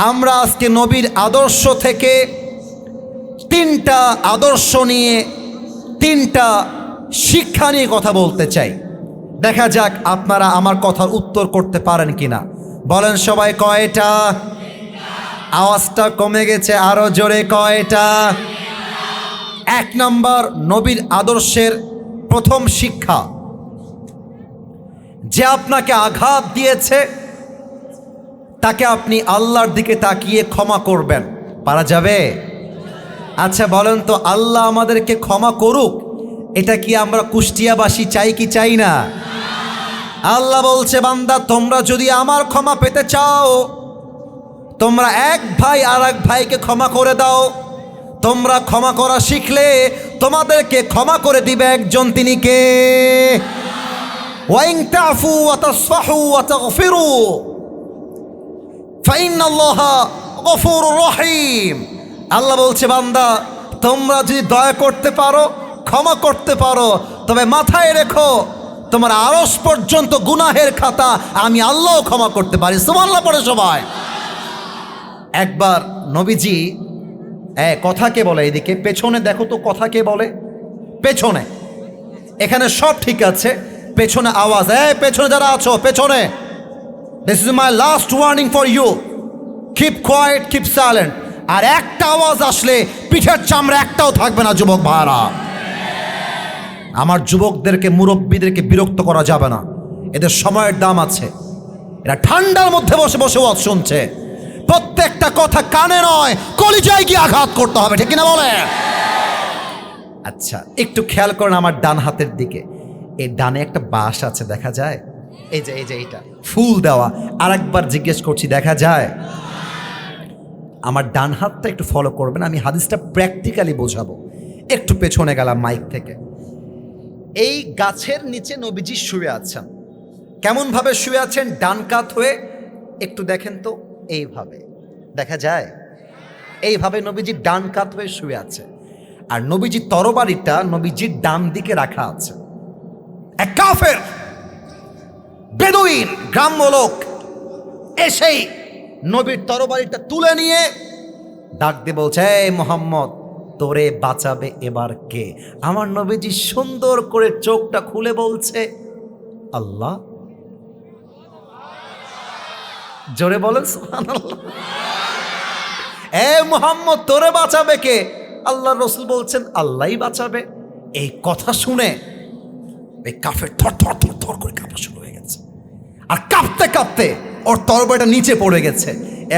আমরা আজকে নবীর আদর্শ থেকে তিনটা আদর্শ নিয়ে তিনটা শিক্ষা নিয়ে কথা বলতে চাই। দেখা যাক আপনারা আমার কথার উত্তর করতে পারেন কিনা। বলেন সবাই কয়টা? আওয়াজটা কমে গেছে, আরো জোরে কয়টা? এক নম্বর, নবীর আদর্শের প্রথম শিক্ষা, যে আপনাকে আঘাত দিয়েছে তাকে আপনি আল্লাহর দিকে তাকিয়ে ক্ষমা করবেন। পারা যাবে? আচ্ছা বলেন তো, আল্লাহ আমাদেরকে ক্ষমা করুক, এটা কি আমরা কুষ্টিয়াবাসী চাই কি চাই না? আল্লাহ বলছে, বান্দা তোমরা যদি আমার ক্ষমা পেতে চাও, তোমরা এক ভাই আর এক ভাইকে ক্ষমা করে দাও। তোমরা ক্ষমা করা শিখলে তোমাদেরকে ক্ষমা করে দিবে একজন, তিনি কে? ওয়াইন তাফু ওয়া তাসফাহু ওয়া তাগফিরু ফাইন্নাল্লাহা গফুরুর রহিম। আল্লাহ বলছে, বান্দা তোমরা যদি দয়া করতে পারো, ক্ষমা করতে পারো, তবে মাথায় রেখো তোমার আরশ পর্যন্ত গুনাহের খাতা আমি আল্লাহ ক্ষমা করতে পারি। সুবহানাল্লাহ পড়ে সবাই। একবার নবীজি কথা কে বলে? এদিকে পেছনে দেখো তো, কথা কে বলে? পেছনে। এখানে সব ঠিক আছে, পেছনে আওয়াজ, পেছনে যারা আছো পেছনে, this is my last warning for you, keep quiet, keep silent. আর একটা আওয়াজ আসলে পিঠের চামড়া একটাও থাকবে না যুবক ভাইরা। আমার যুবকদেরকে, মুরব্বীদেরকে বিরক্ত করা যাবে না, এদের সময়ের দাম আছে। এরা ঠান্ডার মধ্যে বসে বসে ওয়াজ শুনছে, প্রত্যেকটা কথা কানে নয় কলিজায় গিয়ে আঘাত করতে হবে, ঠিক কিনা বলে? আচ্ছা একটু খেয়াল করেন আমার ডান হাতের দিকে, এই ডানে একটা বাঁশ আছে, দেখা যায়? এই যে এইটা ফুল দেওয়া। আর একবার জিজ্ঞেস করছি, দেখা যায়? আমার ডান হাতটা একটু ফলো করবেন, আমি হাদিসটা প্র্যাকটিক্যালি বোঝাবো। একটু পেছনে গেলাম মাইক থেকে। এই গাছের নিচে নবীজি শুয়ে আছেন। কেমন ভাবে শুয়ে আছেন? ডান কাত হয়ে। একটু দেখেন তো, এইভাবে দেখা যায়? এইভাবে নবীজি ডান কাত হয়ে শুয়ে আছে। আর নবীজি তরবারিটা নবীজির ডান দিকে রাখা আছে। এক কাফের বেদুইন গ্রাম্য লোক এসেই নবীর তরবারিটা তুলে নিয়ে ডাক দিয়ে বলছে, এই মোহাম্মদ, তোরে বাঁচাবে এবার কে? আমার নবীজি সুন্দর করে চোখটা খুলে বলছে, আল্লাহ। জোরে বলেন সুবহানাল্লাহ। এ মুহাম্মদ, তোরে বাঁচাবে কে? আল্লাহ রসুল বলছেন, আল্লাহই বাঁচাবে। এই কথা শুনে এই কাফের থর থর থর থর করে কাঁপা শুরু হয়ে গেছে। আর কাঁপতে কাঁপতে ওর তরবারিটা নিচে পড়ে গেছে।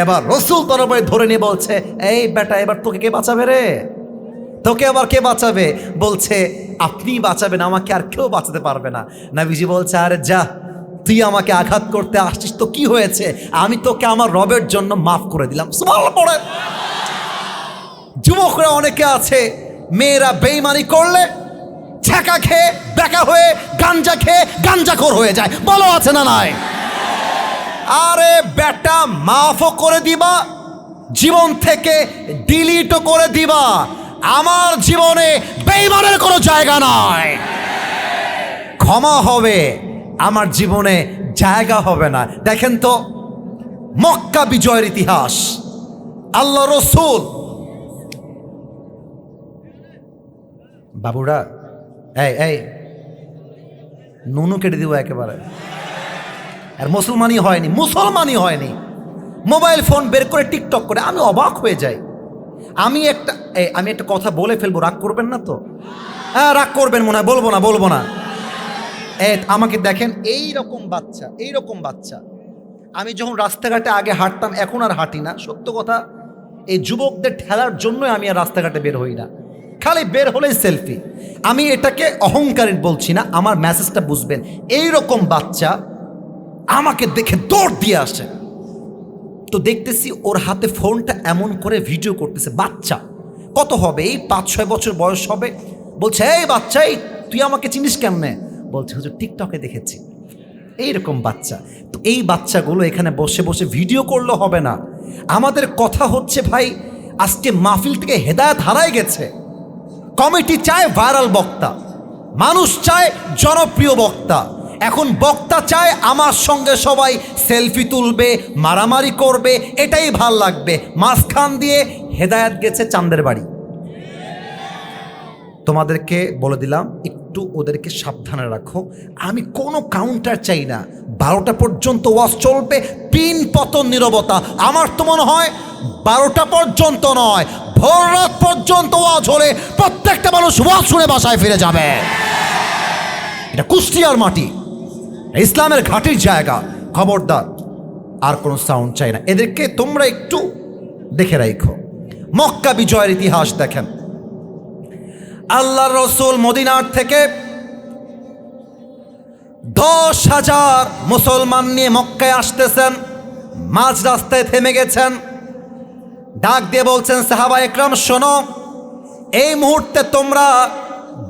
এবার রসুল তরবারি ধরে নিয়ে বলছে, এই বেটা, এবার তোকে কে বাঁচাবে রে? তোকে আবার কে বাঁচাবে? বলছে, আপনি বাঁচাবেন, আমাকে আর কেউ বাঁচাতে পারবে না। নবীজি বলছে, আরে যা, তুই আমাকে আঘাত করতে আসছিস তো কি হয়েছে? আমি তোকে আমার রবের জন্য মাফ করে দিলাম। সুবহানাল্লাহ পড়ে। যুবকরা অনেকে আছে, মেয়েরা বেঈমানি করলে ছ্যাঁকা খেয়ে, বেকা হয়ে, গাঞ্জা খেয়ে গাঞ্জাখোর হয়ে যায়। বলো আছে না নাই? আরে বেটা, মাফও করে দিবা, জীবন থেকে ডিলিটও করে দিবা। আমার জীবনে বেঈমানের কোনো জায়গা নয়। ক্ষমা হবে, আমার জীবনে জায়গা হবে না। দেখেন তো মক্কা বিজয়ের ইতিহাস। আল্লাহ রসুল, বাবুরা এই নুনু কেটে দিব একেবারে। আর মুসলমানই হয়নি। মোবাইল ফোন বের করে টিকটক করে। আমি অবাক হয়ে যাই। আমি একটা কথা বলে ফেলবো, রাগ করবেন না তো? হ্যাঁ রাগ করবেন মনে হয়, বলবো না। আমাকে দেখেন, এইরকম বাচ্চা। আমি যখন রাস্তাঘাটে আগে হাঁটতাম, এখন আর হাঁটি না। সত্য কথা, এই যুবকদের ঠেলার জন্যই আমি আর রাস্তাঘাটে বের হই না। খালি বের হলেই সেলফি। আমি এটাকে অহংকারী বলছি না, আমার মেসেজটা বুঝবেন। এইরকম বাচ্চা আমাকে দেখে দৌড় দিয়ে আসে, তো দেখতেছি ওর হাতে ফোনটা এমন করে ভিডিও করতেছে। বাচ্চা কত হবে? এই 5-6 বছর বয়স হবে। বলছে, এই বাচ্চা, তুই আমাকে চিনিস কেমনে? বলছে, হুজুর টিকটকে দেখেছি। এইরকম বাচ্চা। তো এই বাচ্চাগুলো এখানে বসে বসে ভিডিও করলে হবে না। আমাদের কথা হচ্ছে, ভাই আজকে মাহফিল থেকে হেদায়েত হারায় গেছে। কমিটি চায় ভাইরাল বক্তা, মানুষ চায় জনপ্রিয় বক্তা। এখন বক্তা চায় আমার সঙ্গে সবাই সেলফি তুলবে, মারামারি করবে, এটাই ভাল লাগবে। মাঝখান দিয়ে হেদায়েত গেছে চাঁদের বাড়ি। তোমাদেরকে বলে দিলাম একটু ওদেরকে সাবধানে রাখো। আমি কোনো কাউন্টার চাই না, 12টা পর্যন্ত ওয়াজ চলবে, পিন পতন নীরবতা। আমার তো মনে হয় 12টা পর্যন্ত নয়, ভোর রাত পর্যন্ত ওয়াজ হলে প্রত্যেকটা মানুষ ওয়াজ শুনে বাসায় ফিরে যাবে। এটা কুষ্টিয়ার মাটি, ইসলামের ঘাটির জায়গা। খবরদার আর কোনো সাউন্ড চাই না। এদেরকে তোমরা একটু দেখে রাখো। মক্কা বিজয়ের ইতিহাস দেখেন। আল্লাহর রসুল মদিনার থেকে 10,000 মুসলমান নিয়ে মক্কায় আসতেছেন, মাঝ রাস্তায় থেমে গেছেন, ডাক দিয়ে বলছেন সাহাবা একরাম শোনো, এই মুহূর্তে তোমরা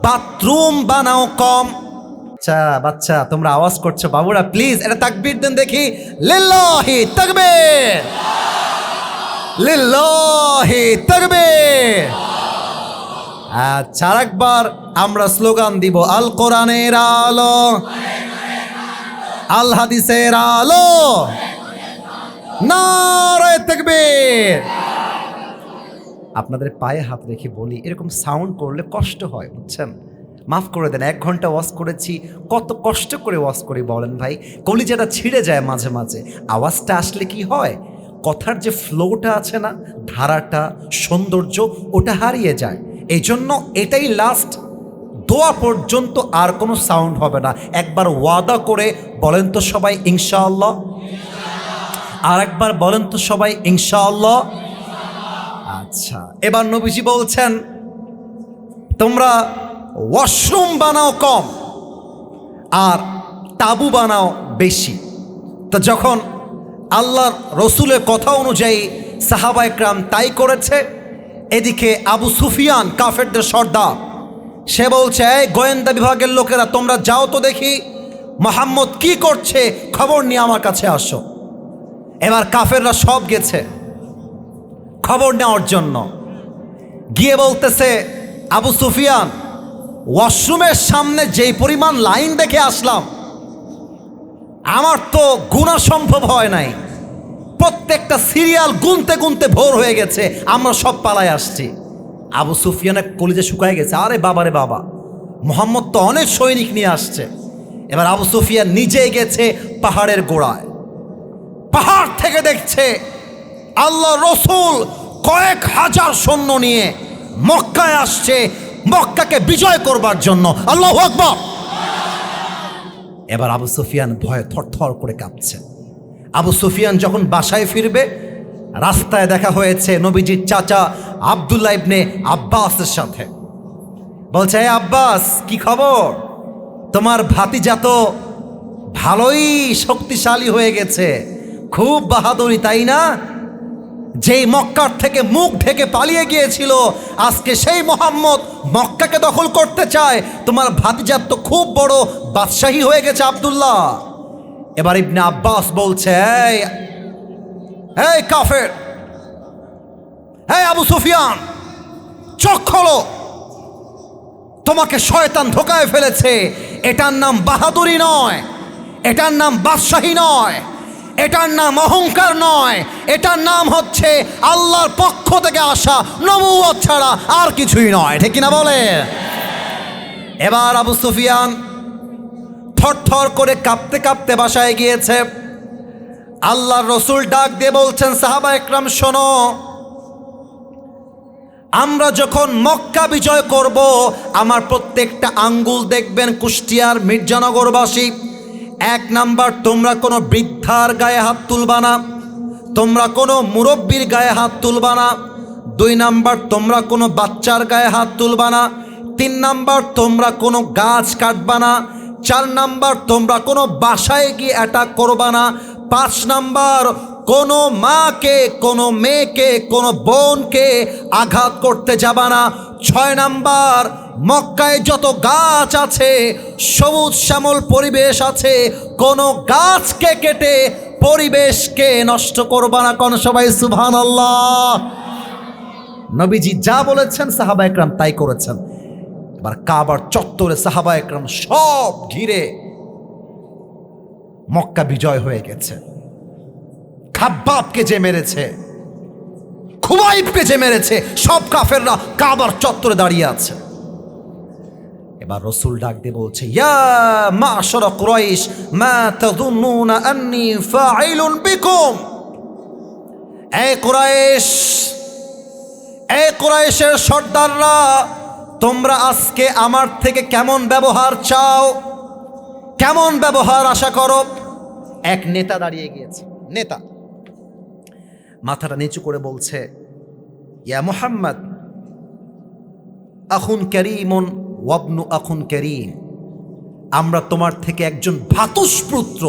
বাথরুম বানাও কম। বাচ্চা তোমরা আওয়াজ করছো, বাবুরা প্লিজ এটা তাকবীর দেন দেখি। লিল্লাহি তাকবীর, লিল্লাহি তাকবীর। আচ্ছা আরেকবার আমরা স্লোগান দিব, আল কোরআনের আলো, আল হাদিসের আলো, নারে তাকবীর। আপনাদের পায়ে হাত রেখে বলি, এরকম সাউন্ড করলে কষ্ট হয়, বুঝছেন? মাফ করে দেন। 1 ঘন্টা ওয়াজ করেছি, কত কষ্ট করে ওয়াজ করি বলেন ভাই। কলিজাটা ছিঁড়ে যায় মাঝে মাঝে। আওয়াজটা আসলে কি হয়, কথার যে ফ্লোটা আছে না, ধারাটা, সৌন্দর্য, ওটা হারিয়ে যায়। এই জন্য এটাই লাস্ট, দোয়া পর্যন্ত আর কোনো সাউন্ড হবে না। একবার ওয়াদা করে বলেন তো সবাই ইনশাআল্লাহ। আর একবার বলেন তো সবাই ইনশাআল্লাহ। আচ্ছা, এবার নবীজি বলছেন তোমরা ওয়াশরুম বানাও কম আর তাবু বানাও বেশি। তো যখন আল্লাহর রসুলের কথা অনুযায়ী সাহাবা একরাম তাই করেছে। এদিকে আবু সুফিয়ান কাফেরদের সর্দার, সে বলছে এই গোয়েন্দা বিভাগের লোকেরা তোমরা যাও তো দেখি মুহাম্মদ কি করছে, খবর নিয়ে আমার কাছে আসো। এবার কাফেররা সব গেছে খবর নেওয়ার জন্য। গিয়ে বলতেছে আবু সুফিয়ান, ওয়াশরুমের সামনে যেই পরিমাণ লাইন দেখে আসলাম, আমার তো গুণা সম্ভব হয় নাই। প্রত্যেকটা সিরিয়াল গুনতে গুনতে ভোর হয়ে গেছে, আমরা সব পালায় আসছি। আবু সুফিয়ানের কলিজা শুকায় গেছে। আরে বাবা রে বাবা, মুহাম্মদ তো অনেক সৈনিক নিয়ে আসছে। এবার আবু সুফিয়ান নিজেই গেছে পাহাড়ের গোড়ায়, পাহাড় থেকে দেখছে আল্লাহ রসুল কয়েক হাজার সৈন্য নিয়ে মক্কায় আসছে, মক্কাকে বিজয় করবার জন্য। আল্লাহু আকবার। এবার আবু সুফিয়ান ভয়ে থরথর করে কাঁপছে। আবু সুফিয়ান যখন বাসায় ফিরবে, রাস্তায় দেখা হয়েছে নবীজির চাচা আব্দুল্লাহ ইবনে আব্বাসের সাথে। বলছে হে আব্বাস, কি খবর? তোমার ভাতিজা তো ভালোই শক্তিশালী হয়ে গেছে, খুব বাহাদুরি তাই না? যেই মক্কার থেকে মুখ ঢেকে পালিয়ে গিয়েছিল, আজকে সেই মুহাম্মদ মক্কাকে দখল করতে চায়। তোমার ভাতিজার তো খুব বড় বাদশাহী হয়ে গেছে আব্দুল্লাহ। এবার ইবনে আব্বাস বলছে এই কাফের, এই আবু সুফিয়ান, চোখ খোলো, তোমাকে শয়তান ধোকায় ফেলেছে। এটার নাম বাহাদুরি নয়, এটার নাম বাদশাহী নয়, এটার নাম অহংকার নয়, এটার নাম হচ্ছে আল্লাহর পক্ষ থেকে আসা নবুয়ত ছাড়া আর কিছুই নয়। ঠিক কিনা বলে? এবার আবু সুফিয়ান থরথর করে কাঁপতে কাঁপতে বাসায় গিয়েছে। আল্লাহর রসুল ডাক দিয়ে বলছেন সাহাবা একরাম শোনো, আমরা যখন মক্কা বিজয় করব, আমার প্রত্যেকটা আঙ্গুল দেখবেন কুষ্টিয়ার মির্জানগরবাসী। 1 নাম্বার, তোমরা কোনো বৃদ্ধার গায়ে হাত তুলবা না, তোমরা কোনো মুরব্বীর গায়ে হাত তুলবা না। 2 নাম্বার, তোমরা কোনো বাচ্চার গায়ে হাত তুলবা না। 3 নাম্বার, তোমরা কোনো গাছ কাটবা না। 4 নাম্বার, তোমরা কোনো বাসায় গিয়ে অ্যাটাক করবা না। 5 নাম্বার, কোনো মাকে, কোনো মেয়েকে, কোনো বোনকে আঘাত করতে যাবা না। 6 নাম্বার, মক্কায় যত গাছ আছে, সবুজ শ্যামল পরিবেশ আছে, কোনো গাছকে কেটে পরিবেশকে নষ্ট করবা না। কোন সবাই সুবহানাল্লাহ। নবীজি যা বলেছেন সাহাবা একরাম তাই করেছেন। এবার কাবার চত্বরে সাহাবা একরাম সব ঘিরে মক্কা বিজয় হয়ে গেছে। খাব্বাবকে যে মেরেছে, খুবাইবকে যে মেরেছে, সব কাফেররা কাবার চত্বরে দাঁড়িয়ে আছে। এবার রসুল ডাক দিয়ে বলছে, ইয়া মা'শারা কুরাইশ মা তাযুন্নুনা আন্নী ফাইলুন বিকুম। এই কুরাইশ, এই কুরাইশের সর্দাররা, তোমরা আজকে আমার থেকে কেমন ব্যবহার চাও, কেমন ব্যবহার আশা করো? এক নেতা দাঁড়িয়ে গিয়েছে। নেতা মাথাটা নিচু করে বলছে, ইয়া মুহাম্মদ আখুন কারীমুন ওয়াবনু আখুন কারীম। আমরা তোমার থেকে একজন ভ্রাতুষ্পুত্র,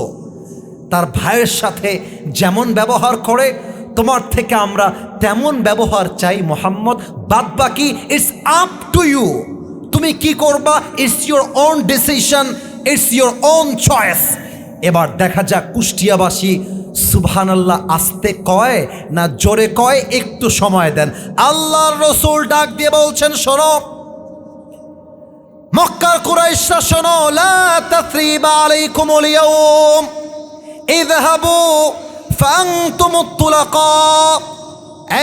তার ভাইয়ের সাথে যেমন ব্যবহার করে তোমার থেকে আমরা তেমন ব্যবহার চাই মুহাম্মদ। বাদ বাকি ইটস আপ টু ইউ, তুমি কি করবা, it's your own decision, it's your own choice. এবার দেখা যাক কুষ্টিয়াবাসী সুবহানাল্লাহ আস্তে কয় না জোরে কয়, একটু সময় দেন। আল্লাহর রসুল ডাক দিয়ে বলছেন, শোনো মক্কার কুরাইশরা, শোনো, লা তাসরিবা আলাইকুমুল ইয়াউম ইযহাবু ফাআনতুমুত তুলাকা।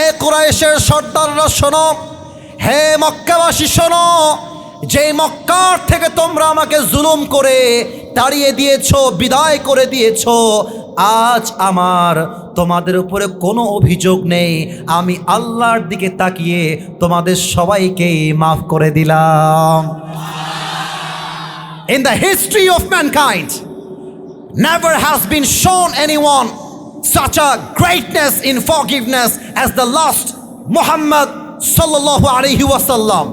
এই কুরাইশের সর্দাররা শোনো, হে মক্কাবাসী শোনো, যেই মক্কার থেকে তোমরা আমাকে জুলুম করে তাড়িয়ে দিয়েছো, বিদায় করে দিয়েছো, আজ আমার তোমাদের উপরে কোনো অভিযোগ নেই। আমি আল্লাহর দিকে তাকিয়ে তোমাদের সবাইকেই মাফ করে দিলাম। In the history of mankind, never has been shown anyone such a greatness in forgiveness as the last Muhammad sallallahu alaihi wasallam,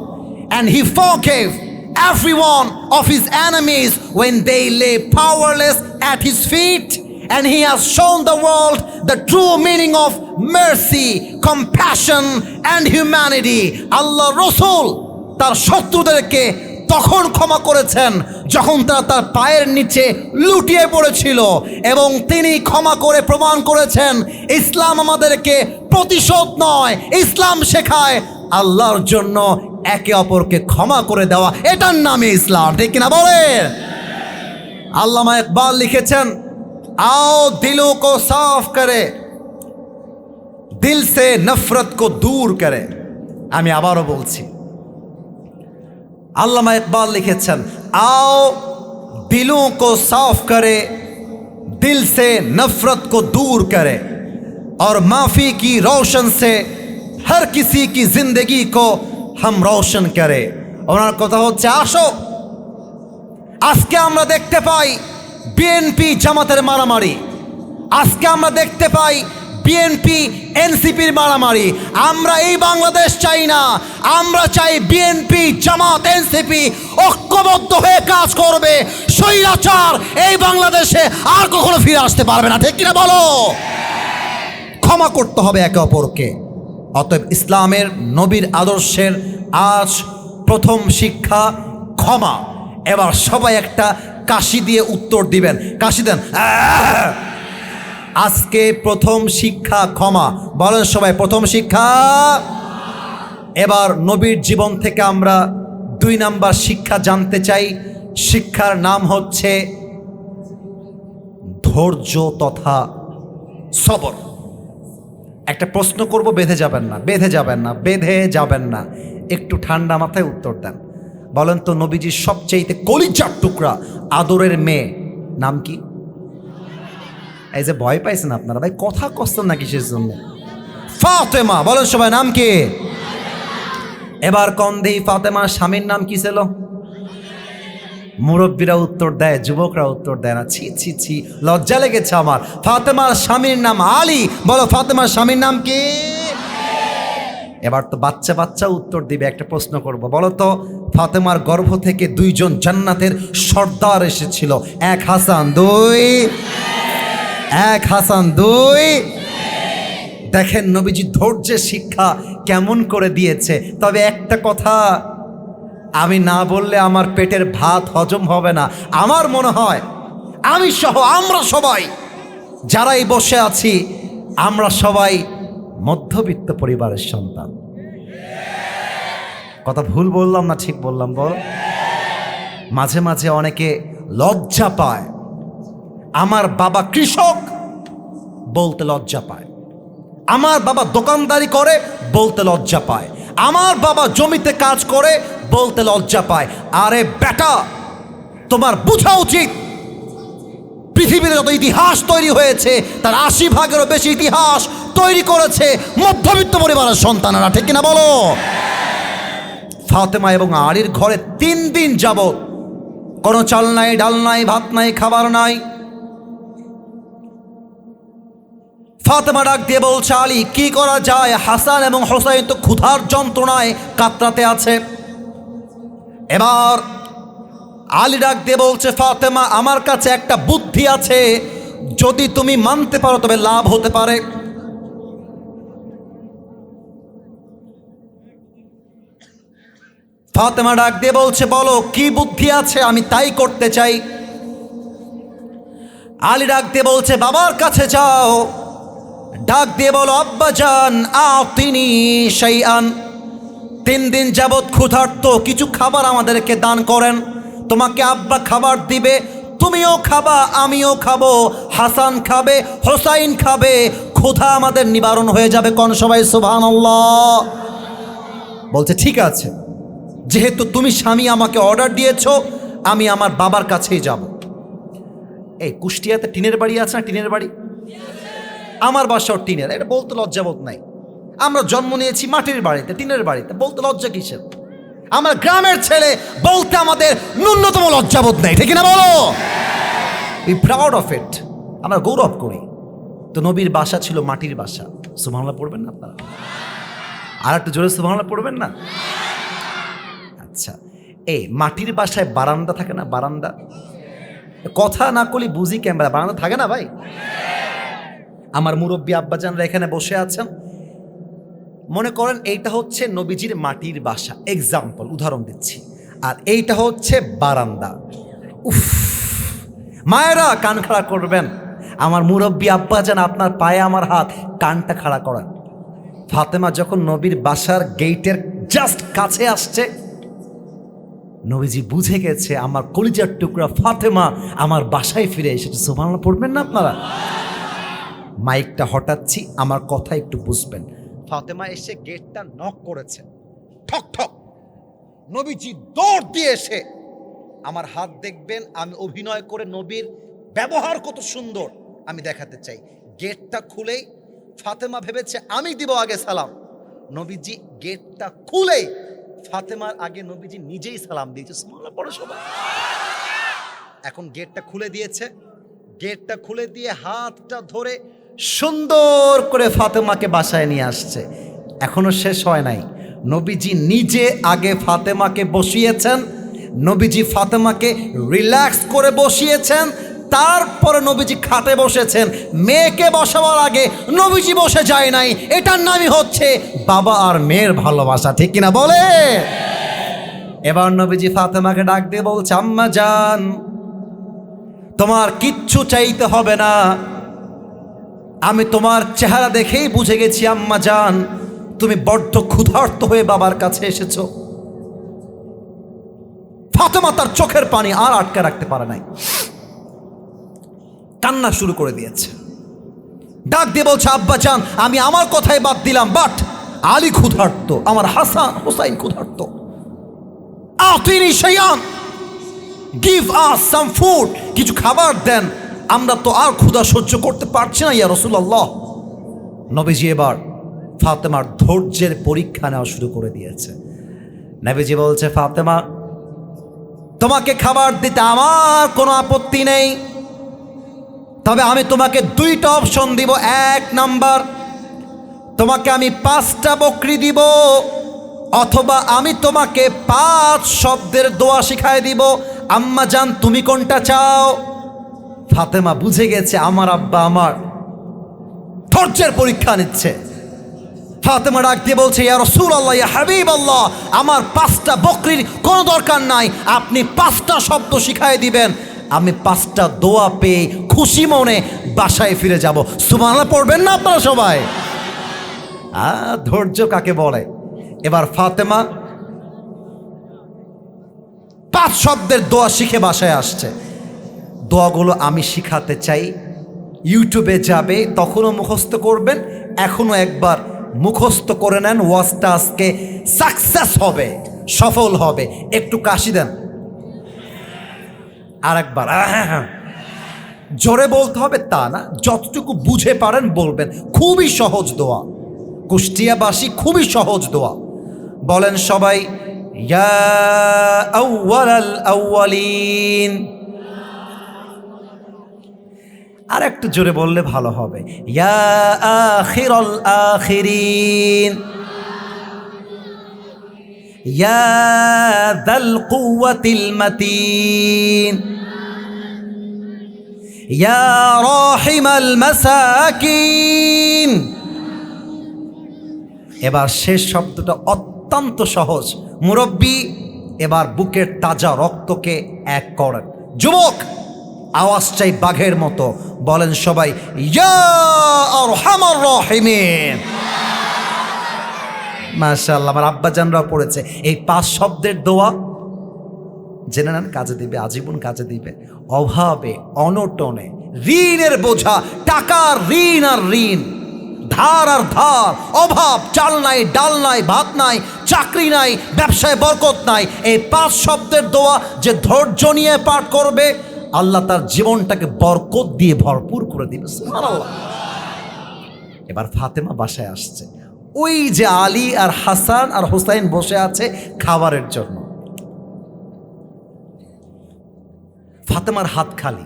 and he forgave every one of his enemies when they lay powerless at his feet, and he has shown the world the true meaning of mercy, compassion and humanity. Allah Rasul তার শত্রুদেরকে তখন ক্ষমা করেছেন যখন তারা তার পায়ের নিচে লুটিয়ে পড়েছিল, এবং তিনি ক্ষমা করে প্রমাণ করেছেন ইসলাম আমাদেরকে প্রতিশোধ নয়, ইসলাম শেখায় আল্লাহর জন্য একে অপরকে ক্ষমা করে দেওয়া, এটার নামে ইসলাম। ঠিক কিনা বলেন? আল্লামা ইকবাল লিখেছেন, आओ दिलों को साफ करे, दिल से नफरत को दूर करे। আমি আবারও বলছি, আল্লামা ইকবাল লিখেছেন, आओ दिलों को साफ करे, दिल से नफरत को दूर करे, और माफी की रोशन से हर किसी की जिंदगी को हम रोशन करे। ওনার কথা হচ্ছে, আসো আজকে আমরা দেখতে পাই বিএনপি জামাতের মারামারি, আজকে আমরা দেখতে পাই বিএনপি এনসিপির মারামারি। আমরা এই বাংলাদেশ চাই না, আমরা চাই বিএনপি জামাত এনসিপি ঐক্যবদ্ধ হয়ে কাজ করবে। স্বৈরাচার এই বাংলাদেশে আর কখনো ফিরে আসতে পারবে না। ঠিক কিনা বলো? ক্ষমা করতে হবে একে অপরকে। অতএব ইসলামের নবীর আদর্শের আজ প্রথম শিক্ষা ক্ষমা। এবার সবাই একটা কাশি দিয়ে উত্তর দিবেন, কাশি দেন। আজকে প্রথম শিক্ষা ক্ষমা। বলেন সবাই, প্রথম শিক্ষা। এবার নবীর জীবন থেকে আমরা 2 নাম্বার শিক্ষা জানতে চাই। শিক্ষার নাম হচ্ছে ধৈর্য তথা সবর। একটা প্রশ্ন করব, বেঁধে যাবেন না, বেঁধে যাবেন না, বেঁধে যাবেন না, একটু ঠান্ডা মাথায় উত্তর দেন। বলেন তো, নবীজির সবচেয়ে কলিজার টুকরা আদরের মেয়ে নাম কি? এই যে ভয় পাইছেন আপনারা, ভাই কথা কচ্ছেন না কিসের জন্য? ফাতেমা। বলেন সবাই, নাম কি? এবার কন দেই, ফাতেমার স্বামীর নাম কি ছিল? মুরব্বীরা উত্তর দেয়, যুবকরা উত্তর দেয় না। ছি ছি ছি, লজ্জা লেগেছে আমার। ফাতেমার স্বামীর নাম আলী। বলো, ফাতেমার স্বামীর নাম কি? এবার তো বাচ্চা বাচ্চা উত্তর দিবে। একটা প্রশ্ন করব, বলো তো, ফাতেমার গর্ভ থেকে 2 জন জান্নাতের সর্দার এসেছিল, এক হাসান, 2 এক হাসান 2। দেখেন নবীজি ধৈর্যের শিক্ষা কেমন করে দিয়েছে। তবে একটা কথা আমি না বললে আমার পেটের ভাত হজম হবে না। আমার মনে হয় আমি সহ আমরা সবাই যারাই বসে আছি, আমরা সবাই মধ্যবিত্ত পরিবারের সন্তান। কথা ভুল বললাম না ঠিক বললাম? বল। মাঝে মাঝে অনেকে লজ্জা পায়, আমার বাবা কৃষক বলতে লজ্জা পায়, আমার বাবা দোকানদারি করে বলতে লজ্জা পায়, আমার বাবা জমিতে কাজ করে বলতে লজ্জা পায়। আরে বেটা, তোমার বোঝা উচিত পৃথিবীতে যত ইতিহাস তৈরি হয়েছে তার ৮০% বেশি ইতিহাস তৈরি করেছে মধ্যবিত্ত পরিবারের সন্তানেরা, ঠিক কিনা বলো? ফাতেমা এবং আলীর ঘরে ৩ দিন যাবত কোনো চাল নাই, ডাল নাই, ভাত নাই, খাবার নাই। ফাতেমা ডাক দিয়ে বলছে, আলী কি করা যায়? হাসান এবং হোসাইন তো ক্ষুধার যন্ত্রণায় কাতরাতে আছে। এবার আলী ডাক দিয়ে বলছে, ফাতেমা আমার কাছে একটা বুদ্ধি আছে, যদি তুমি মানতে পারো তবে লাভ হতে পারে। ফাতেমা ডাক দিয়ে বলছে, বলো কি বুদ্ধি আছে, আমি তাই করতে চাই। আলী ডাক দিয়ে বলছে, বাবার কাছে যাও, ডাক দিয়ে বলো, আব্বাজান আতিনি শাইআন, 3 দিন যাবৎ ক্ষুধার্ত, কিছু খাবার আমাদেরকে দান করেন। তোমাকে আব্বা খাবার দিবে, তুমিও খাবা, আমিও খাবো, হাসান খাবে, হোসাইন খাবে, ক্ষুধা আমাদের নিবারণ হয়ে যাবে। কোন সবাই সুবহানাল্লাহ। বলছে ঠিক আছে, যেহেতু তুমি স্বামী আমাকে অর্ডার দিয়েছ, আমি আমার বাবার কাছেই যাব। এই কুষ্টিয়াতে টিনের বাড়ি আছে না? টিনের বাড়ি, আমার বাসাও টিনের। এটা বলতে লজ্জাবোধ নাই। আমরা জন্ম নিয়েছি মাটির বাড়িতে, টিনের বাড়িতে, বলতে লজ্জা কিসের? আমরা গ্রামের ছেলে, বলতে আমাদের ন্যূনতম লজ্জাবোধ নেই, ঠিক না বলো? উই প্রাউড অফ ইট, আমরা গৌরব করি। তো নবীর বাসা ছিল মাটির বাসা। সুবহানাল্লাহ পড়বেন না আপনারা? আর একটু জোরে সুবহানাল্লাহ পড়বেন না? আচ্ছা, এই মাটির বাসায় বারান্দা থাকে না? বারান্দা, কথা না করলে বুঝি ক্যামেরা, বারান্দা থাকে না ভাই? আমার মুরব্বী আব্বাজানরা এখানে বসে আছেন, মনে করেন এইটা হচ্ছে নবীজির মাটির বাসা, এক্সাম্পল, উদাহরণ দিচ্ছি, আর এইটা হচ্ছে বারান্দা। উফ, মায়েরা কান খাড়া করবেন। আমার মুরব্বী আব্বাজান, আপনার পায়ে আমার হাত, কানটা খাড়া করেন। ফাতেমা যখন নবীর বাসার গেটের জাস্ট কাছে আসছে, নবীজি বুঝে গেছে আমার কলিজার টুকরা ফাতেমা আমার বাসায় ফিরে এসেছে। সুবহানাল্লাহ পড়বেন না আপনারা? মাইকটা হটাচ্ছি, আমার কথা একটু বুঝবেন। ফাতেমা এসে গেটটা নক করেছে, ঠক ঠক। নবীজি দৌড় দিয়ে এসে আমার হাত দেখবেন, আমি অভিনয় করে নবীর ব্যবহার কত সুন্দর আমি দেখাতে চাই। গেটটা খুলেই ফাতেমা ভেবেছে আমি দিব আগে সালাম। নবীজি গেটটা খুলেই ফাতেমার আগে নবীজি নিজেই সালাম দিয়েছে। সুবহানাল্লাহ পড়ো সবাই। এখন গেটটা খুলে দিয়েছে, গেটটা খুলে দিয়ে হাতটা ধরে সুন্দর করে ফাতেমাকে বাসায় নিয়ে আসছে। এখনো শেষ হয় নাই, নবীজি নিজে আগে ফাতেমাকে বসিয়েছেন, নবীজি ফাতেমাকে রিল্যাক্স করে বসিয়েছেন, তারপরে নবীজি খাটে বসেছেন। মেয়েকে বসাবার আগে নবীজি বসে যায় নাই। এটার নামই হচ্ছে বাবা আর মেয়ের ভালোবাসা, ঠিক কিনা বলে? এবার নবীজি ফাতেমাকে ডাক দিয়ে বলছে, আম্মা জান, তোমার কিচ্ছু চাইতে হবে না, আমি তোমার চেহারা দেখেই বুঝে গেছি আম্মা জান, তুমি বড্ড ক্ষুধার্ত হয়ে বাবার কাছে এসেছো। ফাতেমা তার চোখের পানি আর আটকে রাখতে পারে নাই, কান্না শুরু করে দিয়েছে। ডাক দিয়ে বলছে, আব্বা জান, আমি আমার কথাই বাদ দিলাম, বাট আলী ক্ষুধার্ত, আমার হাসান হোসাইন ক্ষুধার্ত। আতিনি শাইআন, গিভ আস সাম ফুড, কিছু খাবার দেন, আমরা তো আর ক্ষুধা সহ্য করতে পারছি না ইয়া রাসূলুল্লাহ। নবীজি এবার ফাতেমার ধৈর্যের পরীক্ষা নেওয়া শুরু করে দিয়েছে। নবীজি বলছে, ফাতেমা, তোমাকে খাবার দিতে আমার কোনো আপত্তি নেই, তবে আমি তোমাকে 2টা অপশন দিব। 1 নাম্বার, তোমাকে আমি 5টা বকরি দিব, অথবা আমি তোমাকে 5 শব্দের দোয়া শিখায় দিব। আম্মা জান, তুমি কোনটা চাও? ফাতেমা বুঝে গেছে আমার আব্বা আমার ধৈর্যের পরীক্ষা নিচ্ছে। ফাতেমা ডাক দিয়ে বলছে, ইয়া রাসূলুল্লাহ, ইয়া হাবিবাল্লাহ, আমার 5টা বকরির কোনো দরকার নাই, আপনি 5টা শব্দ শিখায় দিবেন, আমি 5টা দোয়া পেয়ে খুশি মনে বাসায় ফিরে যাব। সুবহানাল্লাহ পড়বেন না আপনারা সবাই? ধৈর্য কাকে বলে? এবার ফাতেমা 5 শব্দের দোয়া শিখে বাসায় আসছে। দোয়াগুলো আমি শিখাতে চাই। ইউটিউবে যাবে, তখনও মুখস্থ করবেন, এখনও একবার মুখস্থ করে নেন। ওয়াজটা আজকে সাকসেস হবে, সফল হবে। একটু কাশি দেন, আর একবার জোরে বলতে হবে তা না, যতটুকু বুঝে পারেন বলবেন। খুবই সহজ দোয়া, কুষ্টিয়াবাসী খুবই সহজ দোয়া। বলেন সবাই, ইয়া আউয়ালাল আউয়ালিন। আর একটু জোরে বললে ভালো হবে, ইয়া আখিরাল আখিরিন, ইয়া যাল কুওয়াতিল মাতিন, ইয়া রাহিমাল মাসাকিন। এবার শেষ শব্দটা অত্যন্ত সহজ। মুরব্বী, এবার বুকের তাজা রক্তকে এক করেন। যুবক, আওয়াজ চাই বাঘের মতো। বলেন সবাই, ইয়া আরহামার রাহিমিন। মাশাআল্লাহ, আমার আব্বাজানরাও পড়েছে। এই 5 শব্দের দোয়া জেনে নেন, কাজে দিবে, আজীবন কাজে দিবে। অভাবে, অনটনে, ঋণের বোঝা, টাকার ঋণ আর ঋণ, ধার আর ধার, অভাব, চাল নাই, ডাল নাই, ভাত নাই, চাকরি নাই, ব্যবসায় বরকত নাই, এই 5 শব্দের দোয়া যে ধৈর্য নিয়ে পাঠ করবে, আল্লাহ তার জীবনটাকে বরকত দিয়ে ভরপুর করে দিবে। সুবহানাল্লাহ। এবার ফাতেমা বাসায় আসছে। ওই যে আলী আর হাসান আর হুসাইন বসে আছে খাবারের জন্য। ফাতেমার হাত খালি।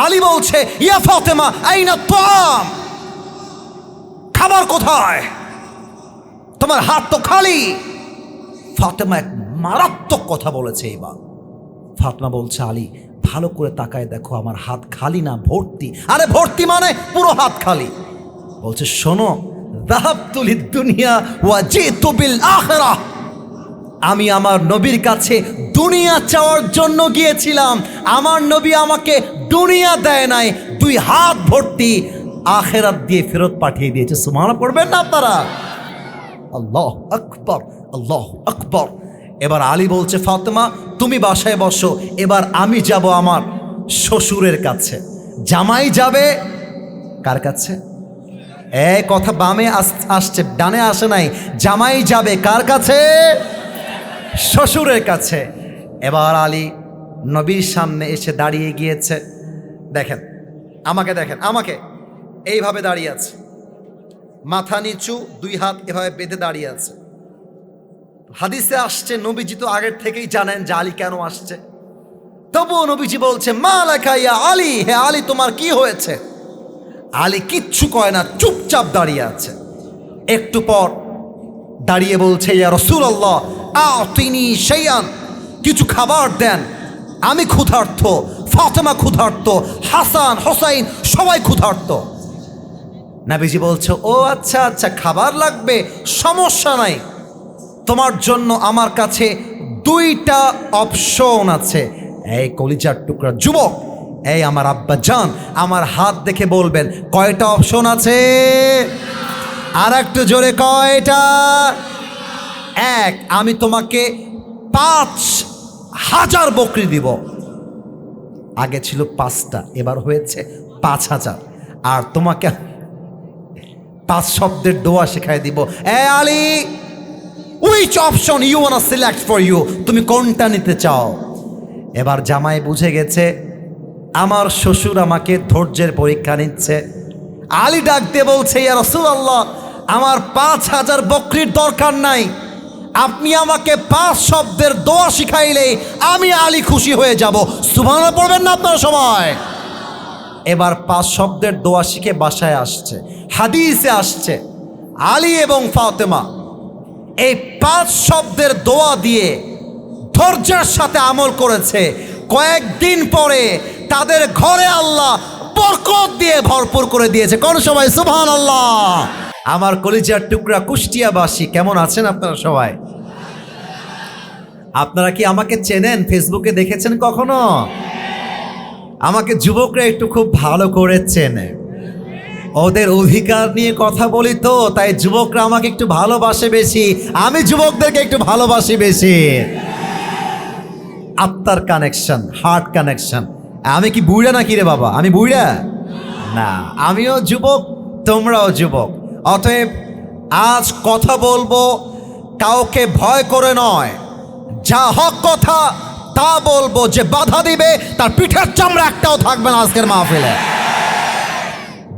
আলী বলছে, ইয়া ফাতেমা আইনা তাম, খাবার কোথায়? তোমার হাত তো খালি। ফাতেমা এক মারাত্মক কথা বলেছে এবার। ফাতেমা বলছে, আলী ভালো করে তাকায় দেখো, আমার হাত খালি না, ভর্তি। আরে ভর্তি মানে পুরো হাত খালি। বলছে, শোনো, যাহাবতু লিদ-দুনিয়া ওয়া জিতু বিল আখিরাহ। আমি আমার নবীর কাছে দুনিয়া চাওয়ার জন্য গিয়েছিলাম, আমার নবী আমাকে দুনিয়া দেয় নাই, 2 হাত ভর্তি আখিরাত দিয়ে ফেরত পাঠিয়ে দিয়েছে। সুবহানাল্লাহ পড়বেন না আপনারা? আল্লাহু আকবার, আল্লাহু আকবার। এবার আলী বলছে, ফাতেমা তুমি বাসায় বসো, এবার আমি যাব আমার শ্বশুরের কাছে। জামাই যাবে কার কাছে? এই কথা বামে আসছে, ডানে আসে নাই। জামাই যাবে কার কাছে? শ্বশুরের কাছে। এবার আলী নবীর সামনে এসে দাঁড়িয়ে গিয়েছে। দেখেন আমাকে, দেখেন আমাকে, এইভাবে দাঁড়িয়ে আছে, মাথা নিচু, 2 হাত এভাবে বেঁধে দাঁড়িয়ে আছে। হাদিসে আসছে, নবীজি তো আগের থেকেই জানেন যে আলী কেন আসছে। তবুও নবীজি বলছে, মা লাকা ইয়া আলী, হে আলী তোমার কি হয়েছে? আলী কিচ্ছু কয় না, চুপচাপ দাঁড়িয়ে আছে। একটু পর দাঁড়িয়ে বলছে, ইয়া রাসূলুল্লাহ আতিনি শাইআন, কিছু খাবার দেন, আমি ক্ষুধার্ত, ফাতেমা ক্ষুধার্ত, হাসান হোসাইন সবাই ক্ষুধার্ত। নবীজি বলছে, ও আচ্ছা আচ্ছা, খাবার লাগবে, সমস্যা নাই, তোমার জন্য আমার কাছে 2টা অপশন আছে। এই কলিজার টুকরা যুবক, এই আমার আব্বা জান, আমার হাত দেখে বলবেন কয়টা অপশন আছে? আর একটু জোরে, কয়টা? 1, আমি তোমাকে 5000 বকরি দিব। আগে ছিল 5টা, এবার হয়েছে 5000। আর তোমাকে 5 শব্দের দোয়া শেখায় দিব। এ Ali, which option you wanna select for you? তুমি কোনটা নিতে চাও? এবার জামাই বুঝে গেছে আমার শ্বশুর আমাকে ধৈর্যের পরীক্ষা নিচ্ছে। আলী ডাক দিয়ে বলছে, ইয়া রাসূলুল্লাহ আমার 5000 বকরির দরকার নাই, আপনি আমাকে 5 শব্দের দোয়া শিখাইলে আমি আলী খুশি হয়ে যাব। সুবহানাল্লাহ পড়বেন না আপনারা সবাই? এবার 5 শব্দের দোয়া শিখে বাসায় আসছে। হাদিসে আসছে আলী এবং ফাতেমা এই 5 শব্দের দোয়া দিয়ে ধৈর্যের সাথে আমল করেছে। কয়েকদিন পরে তাদের ঘরে আল্লাহ বরকত দিয়ে ভরপুর করে দিয়েছে। কোন সবাই সুবহানাল্লাহ? আমার কলিজার টুকরা কুষ্টিয়াবাসী কেমন আছেন আপনারা সবাই? আপনারা কি আমাকে চেনেন? ফেসবুকে দেখেছেন কখনো? আমাকে যুবকরা একটু খুব ভালো করে চেনে, ওদের অধিকার নিয়ে কথা বলি তো, তাই যুবকরা আমাকে একটু ভালোবাসে বেশি, আমি যুবকদেরকে একটু ভালোবাসি বেশি। আত্মার কানেকশন, হার্ট কানেকশন। আমি কি বুড়া নাকি রে বাবা? আমি বুড়া না, আমিও যুবক, তোমরাও যুবক। অতএব আজ কথা বলবো কাউকে ভয় করে নয়, যা হক কথা তা বলবো। যে বাধা দিবে তার পিঠের চামড়া একটাও থাকবে না আজকের মাহফিলে।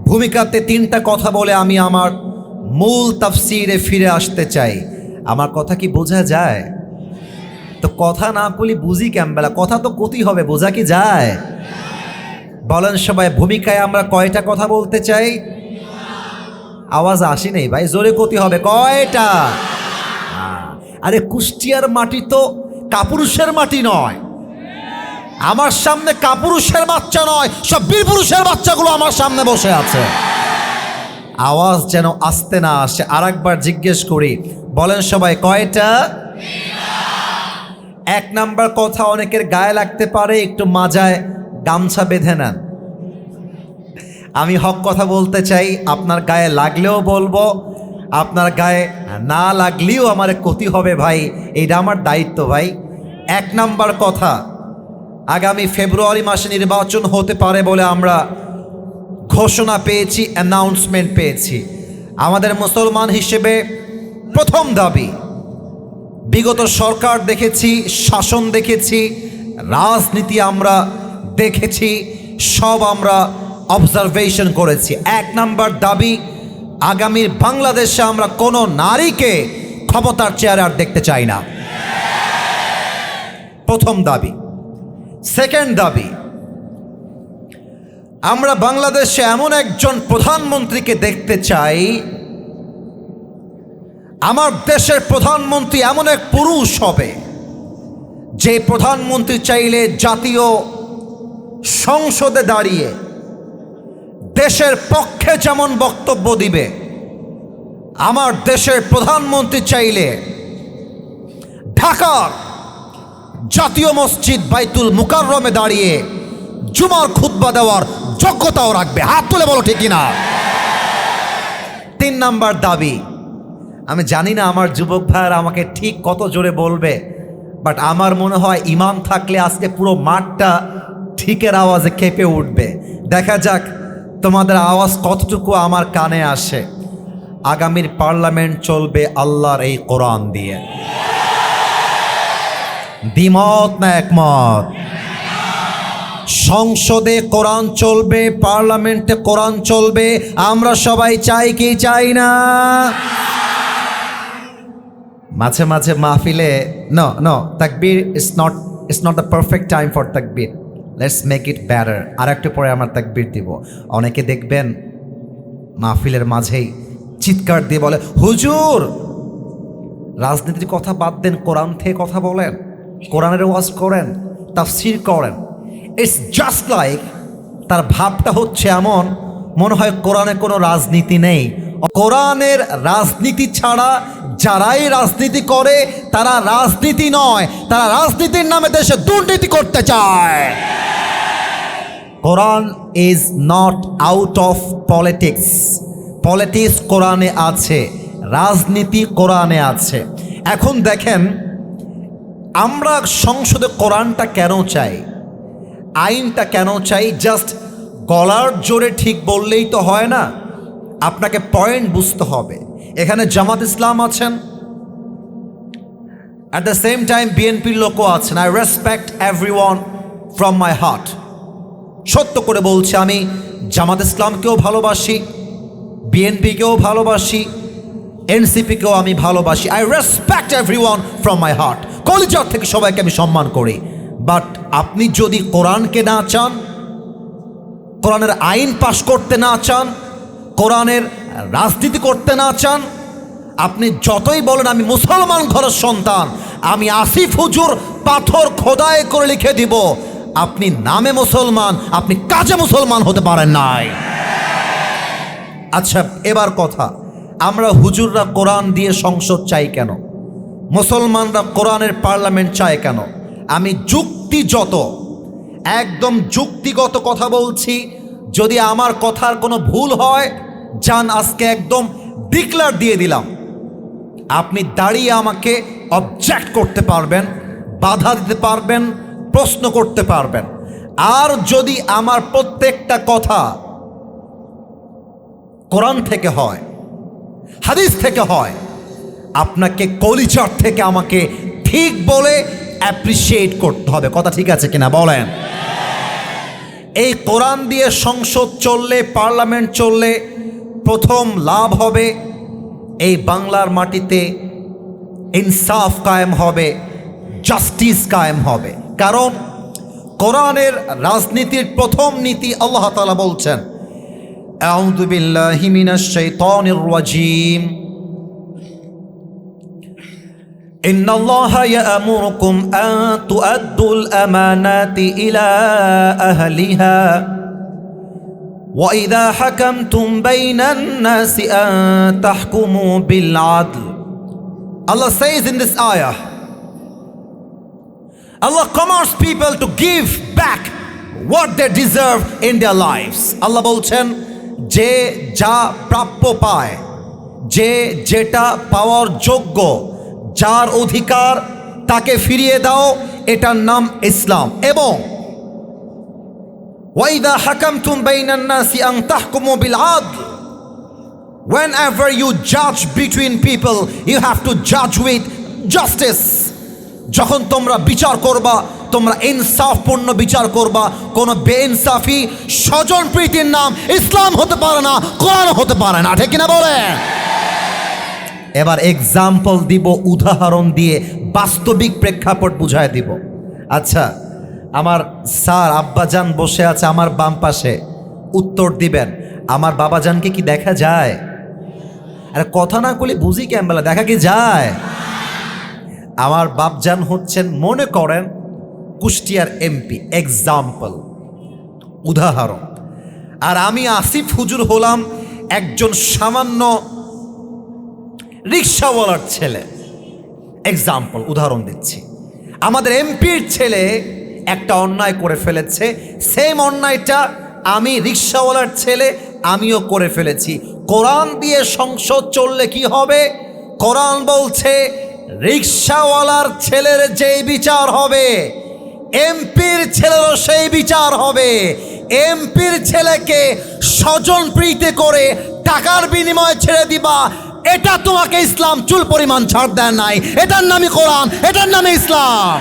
ভূমিকাতে 3টা কথা বলে আমি আমার মূল তাফসিরে ফিরে আসতে চাই। আমার কথা কি বোঝা যায়? তো কথা না বলি বুঝি কেমবেলা? কথা তো কতি হবে, বোঝা কি যায়? বলেন সবাই, ভূমিকায় আমরা কয়টা কথা বলতে চাই? আওয়াজ আসি নেই ভাই, জোরে কতি হবে, কয়টা? আরে কুষ্টিয়ার মাটি তো কাপুরুষের মাটি নয়। আমার সামনে কাপুরুষের বাচ্চা নয়, সব বীরপুরুষের বাচ্চাগুলো আমার সামনে বসে আছে। আওয়াজ যেন আসতে না আসে। আরেকবার জিজ্ঞেস করি, বলেন সবাই কয়টা? 1 নাম্বার কথা অনেকের গায়ে লাগতে পারে, একটু মাজায় গামছা বেঁধে নেন। আমি হক কথা বলতে চাই, আপনার গায়ে লাগলেও বলবো, আপনার গায়ে না লাগলেও আমার ক্ষতি হবে ভাই, এইটা আমার দায়িত্ব ভাই। 1 নাম্বার কথা, আগামী ফেব্রুয়ারি মাসে নির্বাচন হতে পারে বলে আমরা ঘোষণা পেয়েছি, অ্যানাউন্সমেন্ট পেয়েছি। আমাদের মুসলমান হিসেবে প্রথম দাবি, বিগত সরকার দেখেছি, শাসন দেখেছি, রাজনীতি আমরা দেখেছি, সব আমরা অবজারভেশন করেছি। 1 নাম্বার দাবি, আগামীর বাংলাদেশে আমরা কোনো নারীকে ক্ষমতার চেয়ারে আর দেখতে চাই না। প্রথম দাবি। সেকেন্ড দাবি, আমরা বাংলাদেশে এমন একজন প্রধানমন্ত্রীকে দেখতে চাই, আমার দেশের প্রধানমন্ত্রী এমন এক পুরুষ হবে যে প্রধানমন্ত্রী চাইলে জাতীয় সংসদে দাঁড়িয়ে দেশের পক্ষে যেমন বক্তব্য দিবে, আমার দেশের প্রধানমন্ত্রী চাইলে ঢাকার জাতীয় মসজিদ বাইতুল মুকাররমে দাঁড়িয়ে জুমার খুতবা দেওয়ার যোগ্যতাও রাখবে। হাত তুলে বলো ঠিক কিনা? 3 নাম্বার দাবি, আমি জানি না আমার যুবক ভাইয়েরা আমাকে ঠিক কত জোরে বলবে, বাট আমার মনে হয় ইমান থাকলে আজকে পুরো মাঠটা ঠিকের আওয়াজে কেঁপে উঠবে। দেখা যাক তোমাদের আওয়াজ কতটুকু আমার কানে আসে। আগামীর পার্লামেন্ট চলবে আল্লাহর এই কোরআন দিয়ে। দ্বিমত না একমত? সংসদে কোরআন চলবে, পার্লামেন্টে কোরআন চলবে, আমরা সবাই চাই কি চাই না? মাঝে মাঝে মাহফিলে নো তাকবীর it's not the perfect time for তাকবীর, লেটস মেক ইট বেটার। আর একটু পরে আমার তাকবীর দিব। অনেকে দেখবেন মাহফিলের মাঝেই চিৎকার দিয়ে বলে, হুজুর রাজনীতির কথা বাদ দেন, কোরআন থেকে কথা বলেন, কোরআনের ওয়াজ করেন, তাফসীর করেন। ইটস জাস্ট লাইক, তার ভাবটা হচ্ছে এমন মনে হয় কোরআনে কোনো রাজনীতি নেই। কোরআনের রাজনীতি ছাড়া যারাই রাজনীতি করে তারা রাজনীতি নয়, তারা রাজনীতির নামে দেশে দুর্নীতি করতে চায়। Quran is not out of politics. Politics কোরআনে আছে, রাজনীতি কোরআনে আছে। এখন দেখেন, আমরা সংসদে কোরআনটা কেন চাই, আইনটা কেন চাই? জাস্ট গলার জোরে ঠিক বললেই তো হয় না, আপনাকে পয়েন্ট বুঝতে হবে। এখানে জামাত ইসলাম আছেন, অ্যাট দ্য সেম টাইম বিএনপির লোকও আছেন। I respect everyone from my heart. সত্য করে বলছি, আমি জামাত ইসলামকেও ভালোবাসি, বিএনপিকেও ভালোবাসি, এনসিপিকেও আমি ভালোবাসি। I respect everyone from my heart. কলিজার থেকে সবাইকে আমি সম্মান করি। বাট আপনি যদি কোরআনকে না চান, কোরআনের আইন পাশ করতে না চান, কোরআনের রাজনীতি করতে না চান, আপনি যতই বলেন আমি মুসলমান ঘরের সন্তান, আমি আসিফ হুজুর পাথর খোদাই করে লিখে দিব, আপনি নামে মুসলমান, আপনি কাজে মুসলমান হতে পারেন নাই। আচ্ছা, এবার কথা, আমরা হুজুররা কোরআন দিয়ে সংসদ চাই কেন? মুসলমানরা কোরআনের পার্লামেন্ট চায় কেন? আমি একদম যুক্তিগত কথা বলছি। যদি আমার কথার কোনো ভুল হয়, যান আজকে একদম ডিক্লার দিয়ে দিলাম, আপনি দাঁড়িয়ে আমাকে অবজেক্ট করতে পারবেন, বাধা দিতে পারবেন, প্রশ্ন করতে পারবেন। আর যদি আমার প্রত্যেকটা কথা কোরআন থেকে হয়, হাদিস থেকে হয়, আপনাকে কলিজার থেকে আমাকে ঠিক বলে অ্যাপ্রিসিয়েট করতে হবে। কথা ঠিক আছে কিনা বলেন? এই কোরআন দিয়ে সংসদ চললে, পার্লামেন্ট চললে প্রথম লাভ হবে এই বাংলার মাটিতে ইনসাফ কায়েম হবে, জাস্টিস কায়েম হবে। কারণ কোরআনের রাজনীতির প্রথম নীতি আল্লাহ তাআলা বলছেন, আউযু বিল্লাহি মিনাশ শাইতানির রাজীম, ইন্নাল্লাহা ইয়া'মুরুকুম আন তু'আদ্দুল আমানাতি ইলা আহলিহা ওয়া ইযা হাকামতুম বাইনান নাসি আন তাহকুমু বিল আদল। Allah says in this ayah, Allah commands people to give back what they deserve in their lives. Allah বলছেন, যে যা প্রাপ্য পায়, যে যেটা পাওয়ার যোগ্য, যার অধিকার তাকে ফিরিয়ে দাও, এটার নাম ইসলাম। এবং ওয়াইদা হাকামতুম বাইনান নাসি আন তাহকুমু বিল আদল, whenever you judge between people, you have to judge with justice. যখন তোমরা বিচার করবা, তোমরা ইনসাফপূর্ণ বিচার করবা। কোনো বেইনসাফি স্বজন প্রীতির নাম ইসলাম হতে পারে না, কোরআন হতে পারে না। ঠিক কিনা বলে? এবার এক্সাম্পল দিব, উদাহরণ দিয়ে বাস্তবিক প্রেক্ষাপট বুঝায় দিব। আচ্ছা, আমার স্যার আব্বাজান বসে আছে আমার বাম পাশে, উত্তর দিবেন, আমার বাবাজানকে কি দেখা যায়? আরে কথা না বলে বুঝি কেমন, দেখা কি যায়? আমার বাপজান হচ্ছেন, মনে করেন, কুষ্টিয়ার এমপি, এক্সাম্পল, উদাহরণ। আর আমি আসিফ হুজুর হলাম একজন সামান্য রিক্সাওয়ালার ছেলে। এক্সাম্পল, উদাহরণ দিচ্ছি। আমাদের এমপির ছেলে একটা অন্যায় করে ফেলেছে, সেম অন্যায়টা আমি রিক্সাওয়ালার ছেলে আমিও করে ফেলেছি। কোরআন দিয়ে সংসদ চললে কি হবে? কোরআন বলছে রিক্সাওয়ালার ছেলের যেই বিচার হবে, এমপির ছেলেরও সেই বিচার হবে। এমপির ছেলেকে স্বজন প্রীতি করে টাকার বিনিময়ে ছেড়ে দিবা, এটা তোমাকে ইসলাম চুল পরিমাণ ছাড় দেয় নাই। এটার নামই কোরআন, এটার নামে ইসলাম।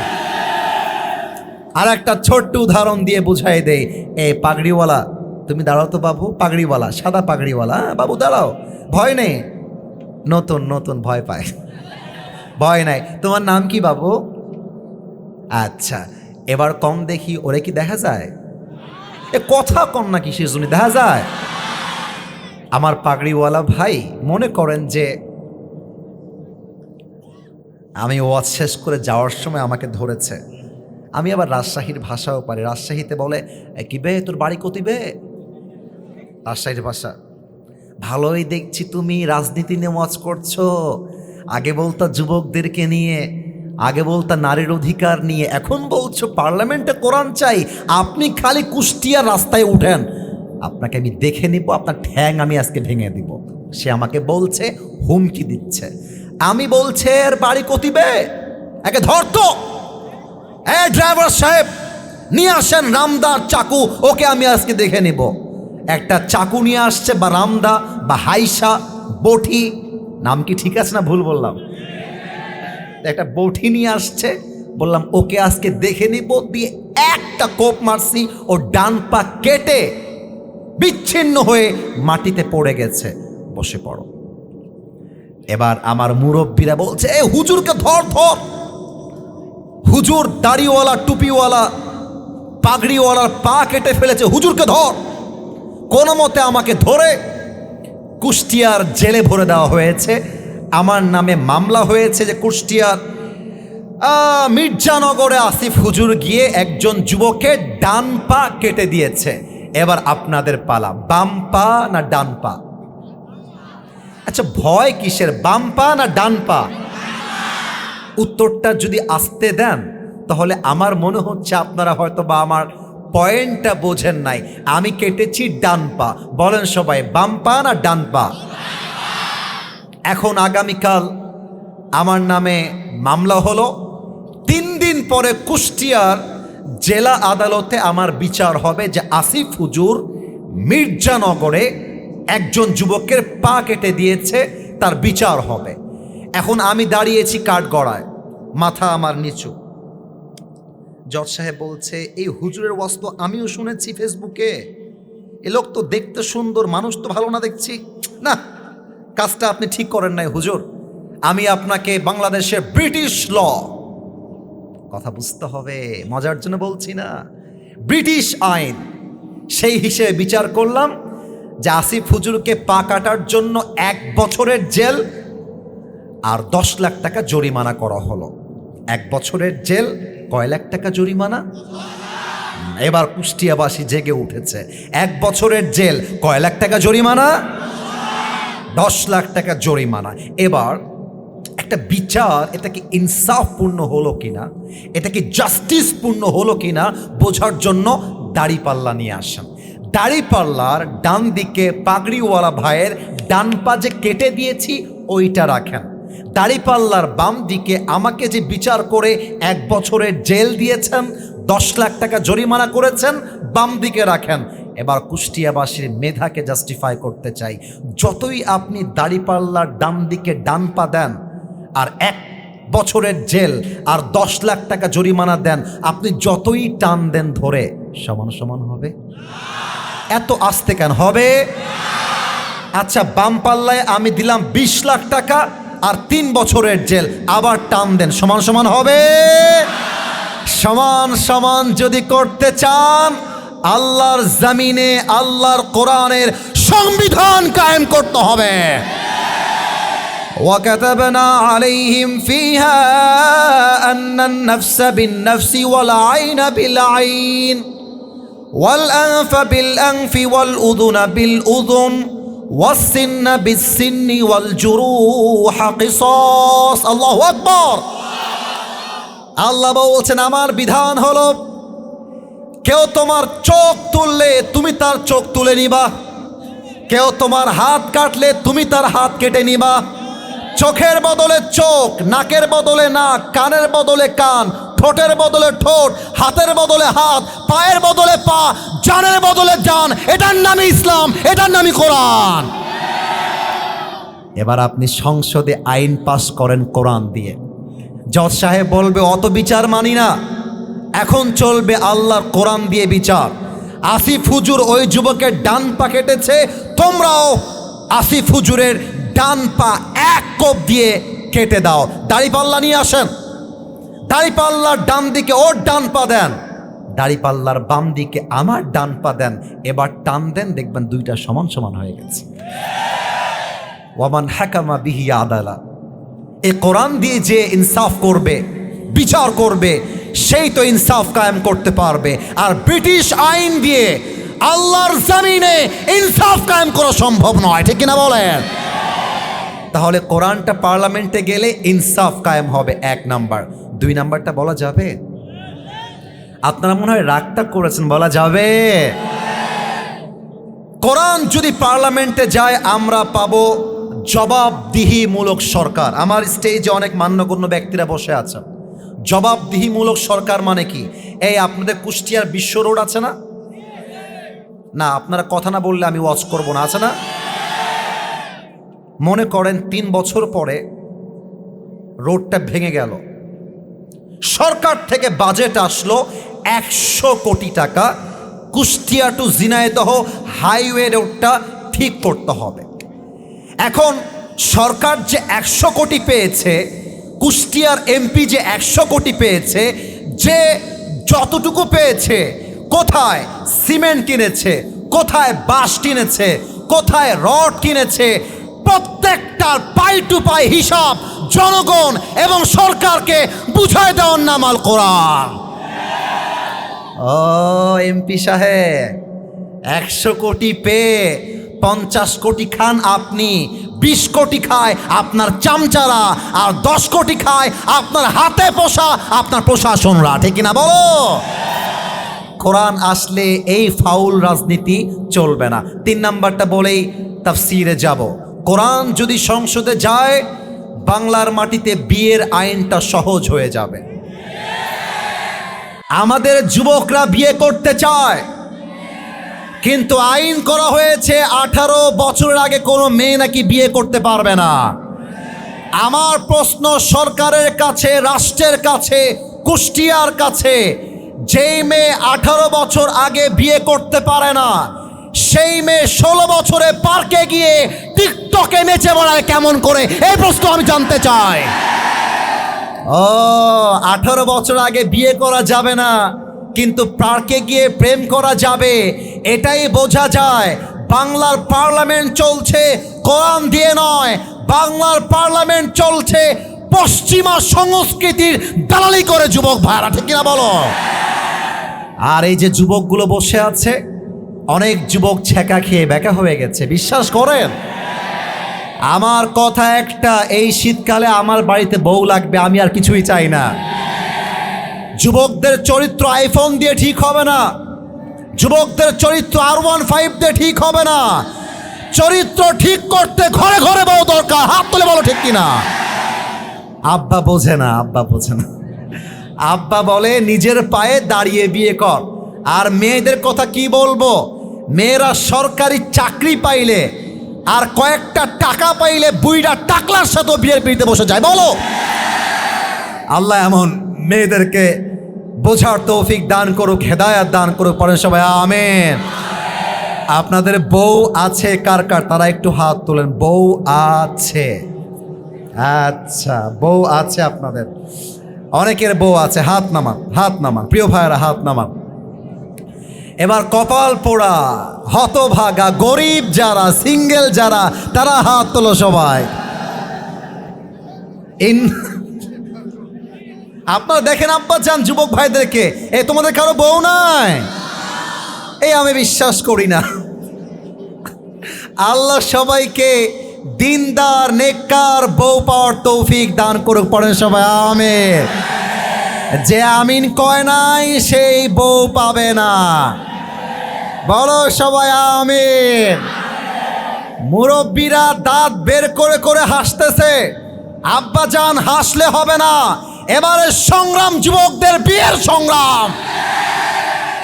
আর একটা ছোট্ট উদাহরণ দিয়ে বুঝাই দেই। এই পাগড়িওয়ালা, তুমি দাঁড়াও তো বাবু, পাগড়িওয়ালা, সাদা পাগড়িওয়ালা, বাবু দাঁড়াও, ভয় নেই। নতুন নতুন ভয় পায়, ভয় নাই। তোমার নাম কি বাবু? আচ্ছা, এবার কম দেখি, ওরে কি দেখা যায়? এ কথা কম না কিসের জন্য দেখা যায়? আমার পাগড়িওয়ালা ভাই মনে করেন যে আমি ওয়াজ শেষ করে যাওয়ার সময় আমাকে ধরেছে। আমি আবার রাজশাহীর ভাষাও পারি। রাজশাহীতে বলে, কি বে তোর বাড়ি কতি বে? রাজশাহীর ভাষা। ভালোই দেখছি তুমি রাজনীতি নিয়ে ওয়াজ করছো। আগে বলতা যুবকদেরকে নিয়ে, আগে বলতা নারীর অধিকার নিয়ে, এখন বলছো পার্লামেন্টে কোরআন চাই। আপনি খালি কুষ্টিয়ার রাস্তায় উঠেন, আপনাকে আমি দেখে নিব, আপনার ঠ্যাং আমি আজকে ভেঙে দিব। সে আমাকে বলছে, হুমকি দিচ্ছে। আমি বলছে এর বাড়ি কতিবে, একে ধরতো, ড্রাইভার সাহেব নিয়ে আসেন রামদা চাকু, ওকে আমি আজকে দেখে নিব। একটা চাকু নিয়ে আসছে, বা রামদা বা হাইসা বটি, নাম কি ঠিক আছে না ভুল বললাম? একটা বটি নিয়ে আসছে, বললাম ওকে আজকে দেখে নিব। দিয়ে একটা কোপ মারছি, ও ডান পা কেটে বিচ্ছিন্ন হয়ে মাটিতে পড়ে গেছে। বসে পড়ো। এবার আমার মুরব্বীরা বলছে, এ হুজুরকে ধর ধর। হুজুর দাড়িওয়ালা, টুপিওয়ালা, পাগড়িওয়ালার পা কেটে ফেলেছে, হুজুরকে ধর। কোনো মতে আমাকে ধরে কুষ্টিয়ার জেলে ভরে দেওয়া হয়েছে। আমার নামে মামলা হয়েছে যে কুষ্টিয়ার মির্জানগরে আসিফ হুজুর গিয়ে একজন যুবকের ডান পা কেটে দিয়েছে। এবার আপনাদের পালা, বাম পা না ডান পা? আচ্ছা, ভয় কিসের, বাম পা না ডান পা? উত্তরটা যদি আসতে দেন তাহলে আমার মনে হচ্ছে আপনারা হয়তো বা আমার পয়েন্টটা বোঝেন নাই। আমি কেটেছি ডান পা। বলেন সবাই, বাম পা না ডান পা? এখন আগামীকাল আমার নামে মামলা হলো। 3 দিন পরে কুষ্টিয়ার জেলা আদালতে আমার বিচার হবে যে আসিফ হুজুর মির্জানগরে একজন যুবকের পা কেটে দিয়েছে, তার বিচার হবে। এখন আমি দাঁড়িয়েছি কাঠগড়ায়, মাথা আমার নিচু। জজ সাহেব বলছে, এই হুজুরের ওয়াজ তো আমিও শুনেছি ফেসবুকে, এ লোক তো দেখতে সুন্দর, মানুষ তো ভালো না দেখছি, না কাজটা আপনি ঠিক করেন নাই হুজুর। আমি আপনাকে বাংলাদেশের ব্রিটিশ ল, কথা বুঝতে হবে, মজার জন্য বলছি না, ব্রিটিশ আইন সেই হিসেবে বিচার করলাম যে আসিফ হুজুরকে পা কাটার জন্য 1 বছরের জেল আর 10 লাখ টাকা জরিমানা করা হলো। 1 বছরের জেল, কয় লাখ টাকা জরিমানা? এবার কুষ্টিয়াবাসী জেগে উঠেছে। 1 বছরের জেল, কয় লাখ টাকা জরিমানা? 10 লাখ টাকা জরিমানা। এবার একটা বিচার, এটা কি ইনসাফপূর্ণ হলো কিনা, এটা কি জাস্টিসপূর্ণ হলো কিনা বোঝার জন্য দাড়িপাল্লা নিয়ে আসেন। দাড়িপাল্লার ডান দিকে পাগড়িওয়ালা ভাইয়ের ডান পা যে কেটে দিয়েছি ওইটা রাখেন। দাড়িপাল্লার বাম দিকে আমাকে যে বিচার করে 1 বছরের জেল দিয়েছেন, 10 লাখ টাকা জরিমানা করেছেন, বাম দিকে রাখেন। এবার কুষ্টিয়াবাসীর মেধাকে জাস্টিফাই করতে চাই। যতই আপনি দাড়িপাল্লার ডান দিকে ডান পা দেন আর 1 বছরের জেল আর 10 লাখ টাকা জরিমানা দেন, আপনি যতই টান দেন ধরে, সমান সমান হবে? এত আস্তে কেন হবে? আচ্ছা, বাম পাল্লায় আমি দিলাম 20 লাখ টাকা আর 3 বছরের জেল, আবার টান দেন, সমান সমান হবে? সমান সমান যদি করতে চান, আল্লাহর জমিনে আল্লাহর কোরআনের সংবিধান কায়েম করতে হবে। وكتبنا عليهم فيها أن النفس بالنفس والعين بالعين والأنف بالأنف والأذن بالأذن والسن بالسن والجروح قصاص। আল্লাহু আকবার। আল্লাহ বলছেন, আমার বিধান হলো, কেউ তোমার চোখ তুললে তুমি তার চোখ তুলে নিবা, কেউ তোমার হাত কাটলে তুমি তার হাত কেটে নিবা। চোখের বদলে চোখ, নাকের বদলে নাক, কানের বদলে কান, ঠোঁটের বদলে ঠোঁট, হাতের বদলে হাত, পায়ের বদলে পা, জানের বদলে জান। এটার নামই ইসলাম, এটার নামই কোরআন। এবার আপনি সংসদে আইন পাস করেন কোরআন দিয়ে, জজ সাহেব বলবে অত বিচার মানি না, এখন চলবে আল্লাহর কোরআন দিয়ে বিচার। আসিফ হুজুর ওই যুবকের ডান পা কেটেছে, তোমরাও আসিফ হুজুরের ডান পা 1 কোপ দিয়ে কেটে দাও। দাড়িপাল্লা নিয়ে আসেন, দাড়িপাল্লার ডান দিকে ওর ডান পা দেন, দাড়িপাল্লার বাম দিকে আমার ডান পা দেন। এবার টান দেন, দেখবেন দুইটা সমান সমান হয়ে গেছে। ওয়ামান হাকামা বিহি আদালা, এই কোরআন দিয়ে যে ইনসাফ করবে, বিচার করবে, সেই তো ইনসাফ কায়েম করতে পারবে। আর ব্রিটিশ আইন দিয়ে আল্লাহর জমিনে ইনসাফ কায়েম করা সম্ভব নয়, ঠিক কিনা বলেন? তাহলে কোরআনটা পার্লামেন্টে গেলে ইনসাফ কায়েম হবে, 1 নাম্বার। 2 নাম্বারটা বলা যাবে? আপনারা মনে হয় রাগটা করেছেন, বলা যাবে? কোরআন যদি পার্লামেন্টে যায়, আমরা পাবো জবাবদিহিমূলক সরকার। আমার স্টেজে অনেক মান্যগণ্য ব্যক্তিরা বসে আছেন। জবাবদিহিমূলক সরকার মানে কি? এই আপনাদের কুষ্টিয়ার বিশ্ব রোড আছে না? না, আপনারা কথা না বললে আমি ওয়াচ করব না, আছে না? মনে করেন 3 বছর পরে রোডটা ভেঙে গেল, সরকার থেকে বাজেট আসলো 100 কোটি টাকা, কুষ্টিয়া টু ঝিনাইদহ হাইওয়ে রোডটা ঠিক করতে হবে। এখন সরকার যে 100 কোটি পেয়েছে, কুষ্টিয়ার এমপি যে 100 কোটি পেয়েছে, যে যতটুকু পেয়েছে, কোথায় সিমেন্ট কিনেছে, কোথায় বাঁশ কিনেছে, কোথায় রড কিনেছে, প্রত্যেকটার পাই টু পাই হিসাব জনগণ এবং সরকারকে বুঝায় দেওয়ার নাম আল কোরআন। ও এমপি সাহেব, 100 কোটি পেয়ে 50 কোটি খান আপনি, 20 কোটি খায় আপনার চামচারা, আর 10 কোটি খায় আপনার হাতে পোষা আপনার প্রশাসনরা, ঠিক কিনা বলো? কোরআন আসলে এই ফাউল রাজনীতি চলবে না। 3 নাম্বারটা বলেই তাফসিরে যাব। কোরআন যদি সংসদে যায়, বাংলার মাটিতে বিয়ের আইনটা সহজ হয়ে যাবে। আমাদের যুবকরা বিয়ে করতে চায়, কিন্তু আইন করা হয়েছে 18 বছরের আগে কোনো মেয়ে নাকি বিয়ে করতে পারবে না। আমার প্রশ্ন সরকারের কাছে, রাষ্ট্রের কাছে, কুষ্টিয়ার কাছে, যেই মেয়ে 18 বছর আগে বিয়ে করতে পারে না, সেই মেয়ে 16 বছরে পার্কে গিয়ে টিকটকে নেচে বেড়ায় কেমন করে? এই প্রশ্ন আমি জানতে চাই। ও, 18 বছর আগে বিয়ে করা যাবে না, কিন্তু পার্কে গিয়ে প্রেম করা যাবে, এটাই বোঝা যায়। বাংলার পার্লামেন্ট চলছে কোরআন দিয়ে নয়, বাংলার পার্লামেন্ট চলছে পশ্চিমা সংস্কৃতির দালালি করে। যুবক ভাইরা, ঠিক কিনা বলো? আর এই যে যুবকগুলো বসে আছে, অনেক যুবক ছেঁকা খেয়ে বেকা হয়ে গেছে, বিশ্বাস করেন। আমার কথা একটা, এই শীতকালে আমার বাড়িতে বউ লাগবে, আমি আর কিছুই চাই না। যুবকদের চরিত্র আইফোন দিয়ে ঠিক হবে না, যুবকদের চরিত্র R15 দিয়ে ঠিক হবে না। চরিত্র ঠিক করতে ঘরে ঘরে বউ দরকার। হাত তুলে বলো ঠিক কিনা। আব্বা বোঝে না, আব্বা বোঝে না। আব্বা বলে নিজের পায়ে দাঁড়িয়ে বিয়ে কর। আর মেয়েদের কথা কি বলবো, মেয়েরা সরকারি চাকরি পাইলে আর কয়েকটা টাকা পাইলে বুইড়া টাকলার সাথে বিয়ের পিড়িতে বসে যায়। বলো, আল্লাহ এমন মেয়েদেরকে বোঝার তৌফিক দান করুক, হেদায়াত দান করুক। পড়েন সবাই আমিন। আপনাদের বউ আছে কার কার? তারা একটু হাত তোলেন। বউ আছে? আচ্ছা, বউ আছে আপনাদের, অনেকের বউ আছে। হাত নামান, হাত নামান, প্রিয় ভাইয়েরা, হাত নামান। এবার কপাল পোড়া, হতভাগা, গরিব যারা, সিঙ্গেল যারা, তারা হাত তোলো সবাই। আপনারা দেখেন আব্বা যান যুবক ভাইদেরকে, এই তোমাদের কারো বউ নাই? এই আমি বিশ্বাস করি না। আল্লাহ সবাইকে দিনদার নেককার বউ পাওয়ার তৌফিক দান করুক। পড়েন সবাই আমিন। যে আমিন কয় নাই সেই বউ পাবে না। বলো সবাই আমিন। মুরব্বীরা দাঁত বের করে করে হাসতেছে, আব্বা জান হাসলে হবে না। এবারে সংগ্রাম যুবকদের বিয়ের সংগ্রাম,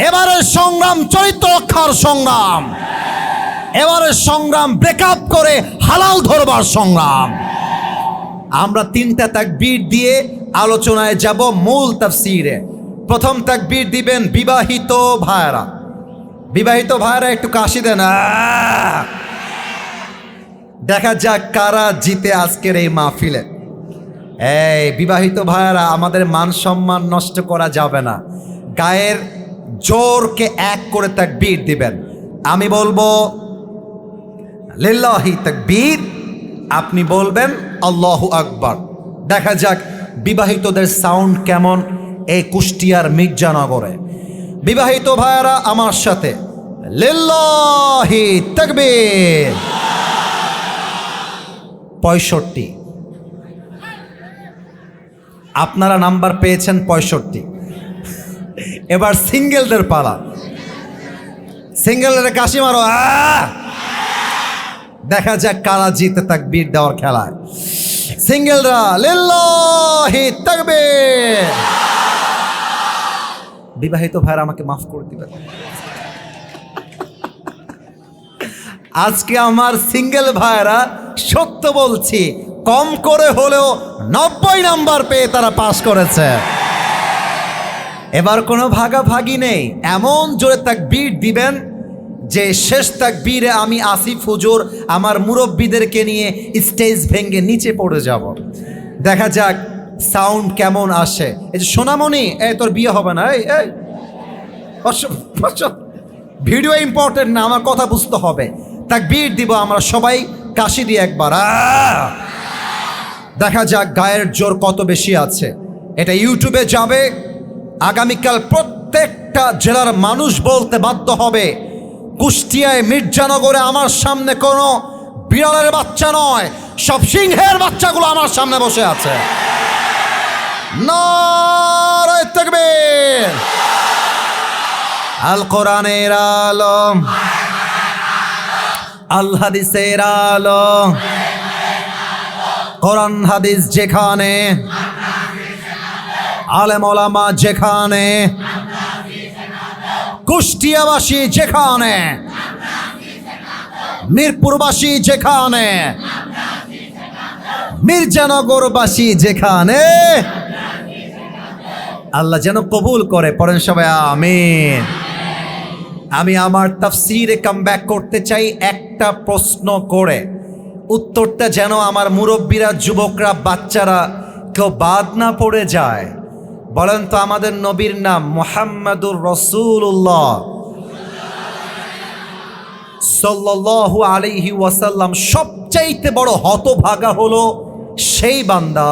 এবারে সংগ্রাম চরিত্র রক্ষার সংগ্রাম, এবারে সংগ্রাম ব্রেকআপ করে হালাল ধরবার সংগ্রাম। আমরা 3টা তাকবীর দিয়ে আলোচনায় যাব মূল তাফসীরে। প্রথম তাকবীর দিবেন বিবাহিত ভাইরা। বিবাহিত ভাইরা একটু কাশি দেন। দেখা যাক কারা জিতে আজকের এই মাহফিলে। এই বিবাহিত ভাইরা, আমাদের মান সম্মান নষ্ট করা যাবে না। গায়ের জোরকে এক করে তাকবীর দিবেন। আমি বলবো লিল্লাহি তাকবীর, আপনি বলবেন আল্লাহু আকবার। দেখা যাক বিবাহিতদের সাউন্ড কেমন এই কুষ্টিয়ার মির্জানগরে। বিবাহিত ভাইরা আমার সাথে লিল্লাহি তাকবীর। 65। আপনারা নাম্বার পেয়েছেন 65। এবার সিঙ্গেলদের পালা। সিঙ্গেলদের কাশি মারো। দেখা যাক কারা জিতে তাকবীর দেওয়ার খেলায়। সিঙ্গেলরা লিল্লাহি তাকবীর। বিবাহিত ভাইরা আমাকে মাফ করে দিবেন। আজকে আমার সিঙ্গেল ভাইরা সত্য বলছি, কম করে হলেও 90 নাম্বার পেয়ে তারা পাস করেছে। এবার কোনো ভাগাভাগি নেই, এমন জোরে তাকবীর দিবেন যে শেষ তাকবীরে আমি আসিফ হুজুর আমার মুরব্বীদেরকে নিয়ে স্টেজ ভেঙে নিচে পড়ে যাব। দেখা যাক সাউন্ড কেমন আসে। এই যে সোনামণি, এই তোর বিয়ে হবে না, এই ভিডিও ইম্পর্টেন্ট না, আমার কথা বুঝতে হবে। তাকবীর দিব আমরা সবাই কাশি দিয়ে একবার। দেখা যাক গায়ের জোর কত বেশি আছে। এটা ইউটিউবে যাবে। আগামীকাল প্রত্যেকটা জেলার মানুষ বলতে বাধ্য হবে, কুষ্টিয়ায় মির্জানগরে আমার সামনে কোনো বিড়ালের বাচ্চা নয়, সব সিংহের বাচ্চাগুলো আমার সামনে বসে আছে। নারায়ে তাকবীর। আল কোরআনের আলো, আল হাদিসের আলো, কোরআন হাদিস যেখানে, আলেম ওলামা যেখানে, কুষ্টিয়াবাসী যেখানে, মিরপুরবাসী যেখানে, মির্জানগরবাসী যেখানে, আল্লাহ যেন কবুল করে। পড়েন সবাই আমিন। আমি আমার তাফসীরে কামব্যাক করতে চাই একটা প্রশ্ন করে, উত্তরটা যেন আমার মুরব্বীরা, যুবকরা, বাচ্চারা কেউ বাদ না পড়ে যায়। বলেন তো আমাদের নবীর নাম মুহাম্মাদুর রাসূলুল্লাহ সাল্লাল্লাহু আলাইহি ওয়াসাল্লাম। সবচাইতে বড় হতভাগা হলো সেই বান্দা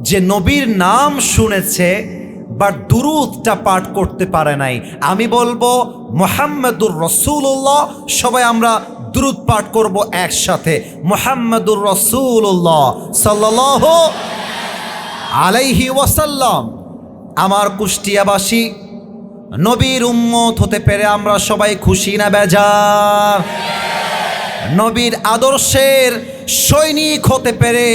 যে নবীর নাম শুনেছে বাট দুরূদটা পাঠ করতে পারে নাই। আমি বলবো মুহাম্মাদুর রাসূলুল্লাহ, সবাই আমরা দুরূদ পাঠ করব একসাথে। মুহাম্মাদুর রাসূলুল্লাহ সাল্লাল্লাহু আলাইহি ওয়াসাল্লাম। আমার কুষ্টিয়াবাসী, নবীর উম্মত হতে পেরে আমরা সবাই খুশি না বেজার? নবীর আদর্শের সৈনিক হতে পেরে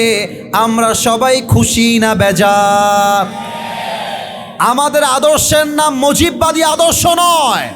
আমরা সবাই খুশি না বেজার? আমাদের আদর্শের নাম মুজিববাদী আদর্শ নয়।